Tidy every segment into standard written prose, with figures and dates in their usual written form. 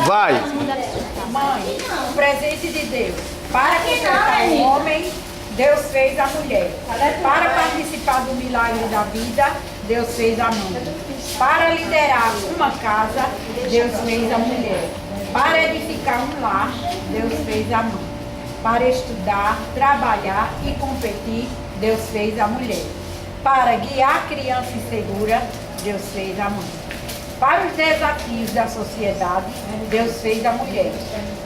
Vai. Mãe, o presente de Deus. Para completar o homem, Deus fez a mulher. Para participar do milagre da vida, Deus fez a mãe. Para liderar uma casa, Deus fez a mulher. Para edificar um lar, Deus fez a mãe. Para estudar, trabalhar e competir, Deus fez a mulher. Para guiar a criança insegura, Deus fez a mãe. Para os desafios da sociedade, Deus fez a mulher.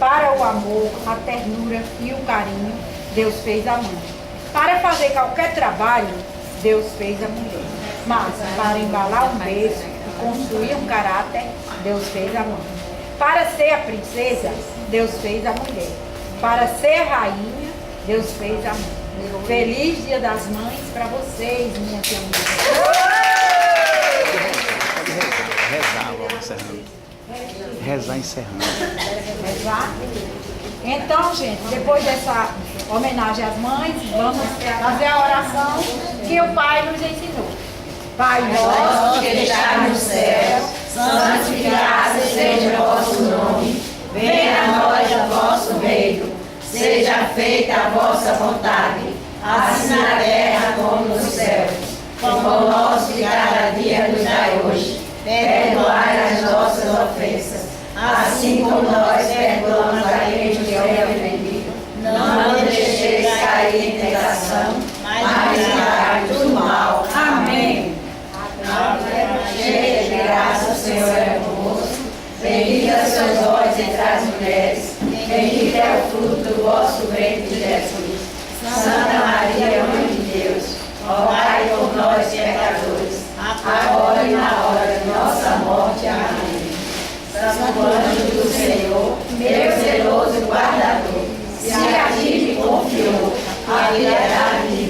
Para o amor, a ternura e o carinho, Deus fez a mãe. Para fazer qualquer trabalho, Deus fez a mulher. Mas para embalar um berço e construir um caráter, Deus fez a mãe. Para ser a princesa, Deus fez a mulher. Para ser rainha, Deus fez a mãe. Feliz Dia das Mães para vocês, minhas amigas. Rezar, vamos encerrando. Rezar encerrando. Rezar. Então, gente, depois dessa homenagem às mães, vamos fazer a oração que o Pai nos ensinou. Pai nosso que está no céu, santificado seja o vosso nome. Venha a nós o vosso reino. Seja feita a vossa vontade, assim na terra como no céu. O pão nosso de cada dia nos dai hoje. Perdoai as nossas ofensas, assim como nós perdoamos a quem nos tem ofendido. Não nos deixeis cair em tentação, mas livrai-nos do mal. Amém. Cheia de graça, o Senhor é convosco. Bendita sois vós entre as mulheres. Bendito é o fruto do vosso ventre, Jesus. Santa Maria, Mãe de Deus, rogai por nós, pecadores, agora e na hora de nossa morte. Amém. Santo anjo do Senhor, meu zeloso guardador, se a ti me confiou a piedade